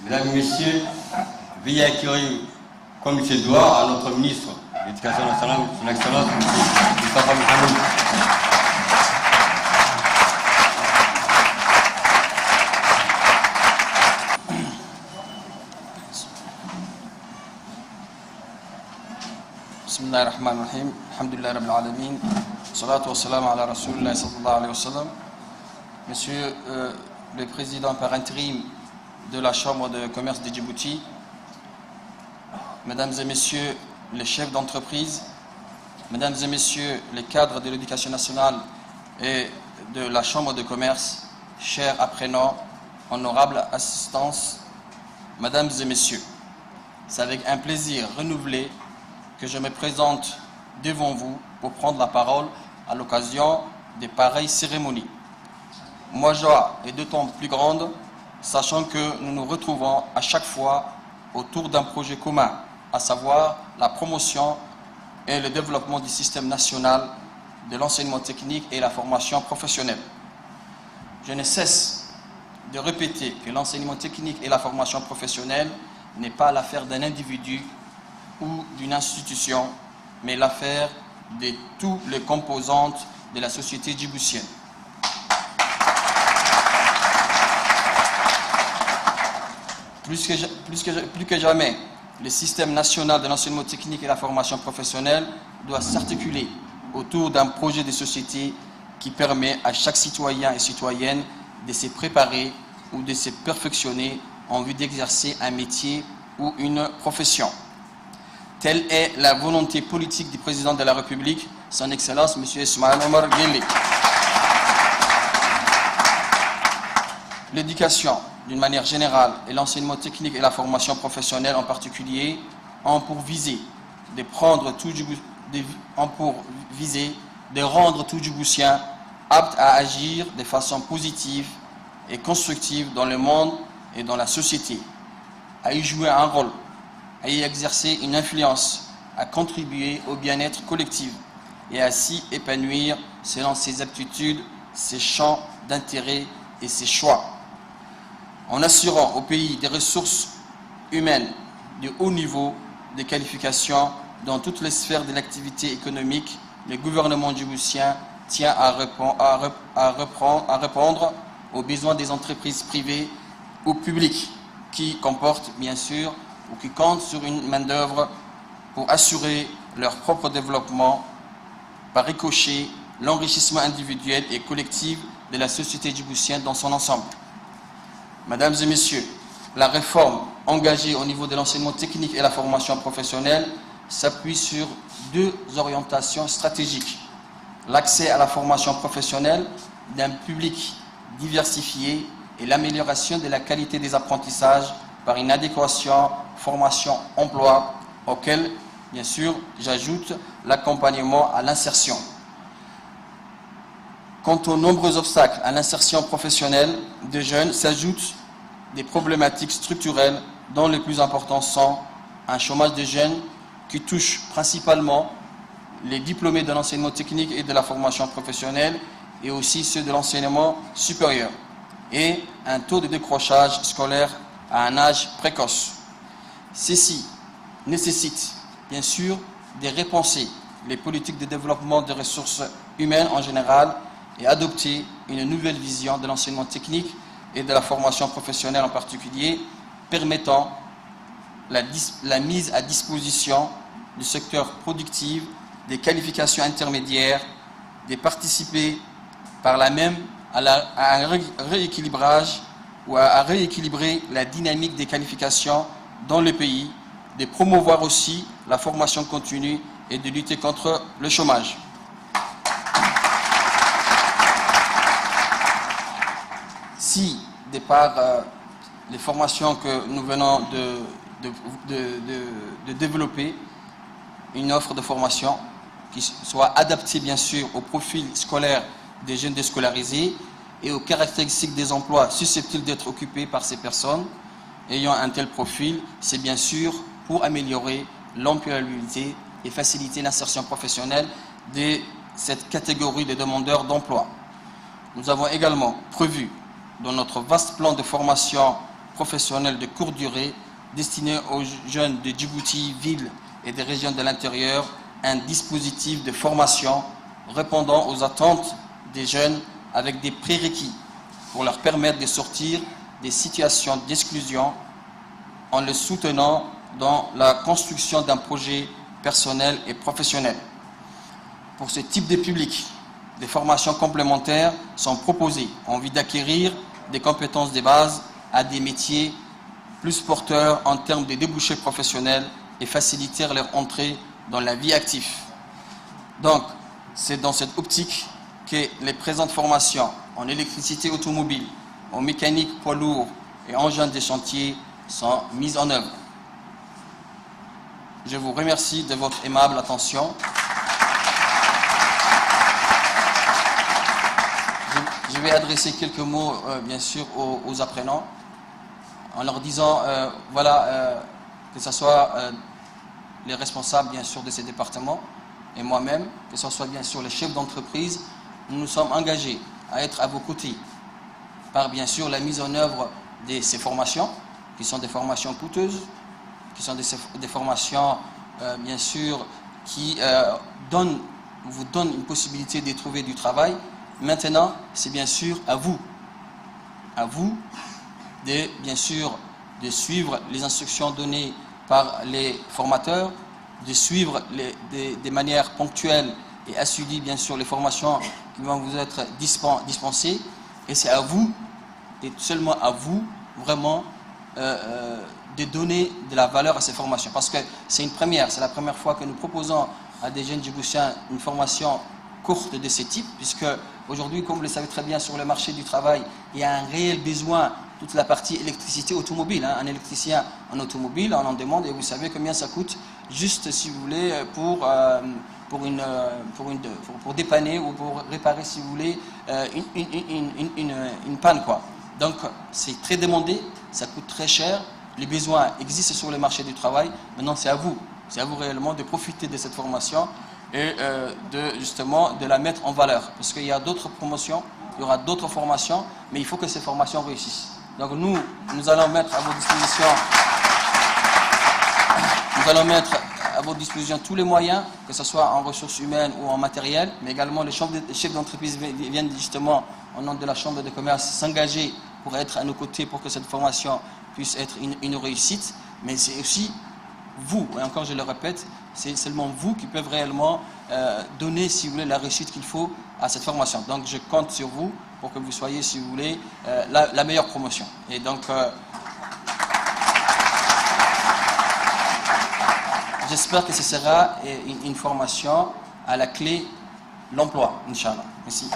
Mesdames et Messieurs, veuillez accueillir comme il se doit à notre ministre de l'Éducation nationale, son Excellence, M. Moustapha Mohamed. Bismillah ar-Rahman ar-Rahim, alhamdulillah rabbil alamin, salatu wa salam ala rasulillah sallallahu alayhi wa sallam. Monsieur le président par intérim de la Chambre de commerce de Djibouti, mesdames et messieurs les chefs d'entreprise, mesdames et messieurs les cadres de l'éducation nationale et de la Chambre de commerce, chers apprenants, honorables assistance, mesdames et messieurs, c'est avec un plaisir renouvelé que je me présente devant vous pour prendre la parole à l'occasion de pareilles cérémonies. Ma joie est d'autant plus grande, sachant que nous nous retrouvons à chaque fois autour d'un projet commun, à savoir la promotion et le développement du système national de l'enseignement technique et la formation professionnelle. Je ne cesse de répéter que l'enseignement technique et la formation professionnelle n'est pas l'affaire d'un individu ou d'une institution, mais l'affaire de toutes les composantes de la société djiboutienne. Plus que jamais, le système national de l'enseignement technique et la formation professionnelle doit s'articuler autour d'un projet de société qui permet à chaque citoyen et citoyenne de se préparer ou de se perfectionner en vue d'exercer un métier ou une profession. Telle est la volonté politique du président de la République, son Excellence M. Ismaël Omar Guelleh. L'éducation, d'une manière générale, et l'enseignement technique et la formation professionnelle en particulier, ont pour viser de rendre tout Djiboutien apte à agir de façon positive et constructive dans le monde et dans la société, à y jouer un rôle, à y exercer une influence, à contribuer au bien-être collectif et à s'y épanouir selon ses aptitudes, ses champs d'intérêt et ses choix. En assurant au pays des ressources humaines de haut niveau, des qualifications dans toutes les sphères de l'activité économique, le gouvernement djiboutien tient à répondre aux besoins des entreprises privées ou publiques qui comportent bien sûr ou qui comptent sur une main-d'œuvre pour assurer leur propre développement, par ricochet, l'enrichissement individuel et collectif de la société djiboutienne dans son ensemble. Mesdames et messieurs, la réforme engagée au niveau de l'enseignement technique et la formation professionnelle s'appuie sur deux orientations stratégiques. L'accès à la formation professionnelle d'un public diversifié et l'amélioration de la qualité des apprentissages par une adéquation formation-emploi, auquel, bien sûr, j'ajoute l'accompagnement à l'insertion. Quant aux nombreux obstacles à l'insertion professionnelle des jeunes, s'ajoutent des problématiques structurelles dont les plus importants sont un chômage des jeunes qui touche principalement les diplômés de l'enseignement technique et de la formation professionnelle et aussi ceux de l'enseignement supérieur, et un taux de décrochage scolaire à un âge précoce. Ceci nécessite bien sûr de repenser les politiques de développement des ressources humaines en général et adopter une nouvelle vision de l'enseignement technique et de la formation professionnelle en particulier, permettant la mise à disposition du secteur productif des qualifications intermédiaires, de participer par là même à un rééquilibrage ou à rééquilibrer la dynamique des qualifications dans le pays, de promouvoir aussi la formation continue et de lutter contre le chômage. Si, de par les formations que nous venons de développer, une offre de formation qui soit adaptée bien sûr au profil scolaire des jeunes déscolarisés et aux caractéristiques des emplois susceptibles d'être occupés par ces personnes ayant un tel profil, c'est bien sûr pour améliorer l'employabilité et faciliter l'insertion professionnelle de cette catégorie de demandeurs d'emploi. Nous avons également prévu dans notre vaste plan de formation professionnelle de courte durée destinée aux jeunes de Djibouti, villes et des régions de l'intérieur, un dispositif de formation répondant aux attentes des jeunes avec des prérequis pour leur permettre de sortir des situations d'exclusion en les soutenant dans la construction d'un projet personnel et professionnel. Pour ce type de public, des formations complémentaires sont proposées en vue d'acquérir des compétences de base à des métiers plus porteurs en termes de débouchés professionnels et faciliter leur entrée dans la vie active. Donc, c'est dans cette optique que les présentes formations en électricité automobile, en mécanique poids lourd et engins de chantier sont mises en œuvre. Je vous remercie de votre aimable attention. Je vais adresser quelques mots, bien sûr, aux apprenants, en leur disant, que ce soit les responsables, bien sûr, de ces départements, et moi-même, que ce soit, bien sûr, les chefs d'entreprise, nous nous sommes engagés à être à vos côtés, par, bien sûr, la mise en œuvre de ces formations, qui sont des formations coûteuses, qui sont des formations, bien sûr, qui vous donnent une possibilité de trouver du travail. Maintenant, c'est bien sûr à vous de, bien sûr, de suivre les instructions données par les formateurs, de suivre de manière ponctuelle et assidue, bien sûr, les formations qui vont vous être dispensées. Et c'est à vous, et seulement à vous, vraiment, de donner de la valeur à ces formations. Parce que c'est une première, c'est la première fois que nous proposons à des jeunes Djiboutiens une formation courte de ce type, puisque aujourd'hui, comme vous le savez très bien, sur le marché du travail, il y a un réel besoin, toute la partie électricité automobile. Un électricien en automobile, on en demande, et vous savez combien ça coûte, juste, si vous voulez, pour dépanner ou pour réparer, si vous voulez, une panne, quoi. Donc, c'est très demandé, ça coûte très cher, les besoins existent sur le marché du travail. Maintenant, c'est à vous réellement de profiter de cette formation et justement de la mettre en valeur. Parce qu'il y a d'autres promotions, il y aura d'autres formations, mais il faut que ces formations réussissent. Donc nous allons mettre à votre disposition tous les moyens, que ce soit en ressources humaines ou en matériel, mais également les chefs d'entreprise viennent justement, au nom de la Chambre de commerce, s'engager pour être à nos côtés pour que cette formation puisse être une réussite. Mais c'est aussi vous, et encore je le répète, c'est seulement vous qui peuvent réellement donner, si vous voulez, la réussite qu'il faut à cette formation. Donc je compte sur vous pour que vous soyez, si vous voulez, la meilleure promotion. Et donc, j'espère que ce sera une formation à la clé l'emploi, Inch'Allah. Merci.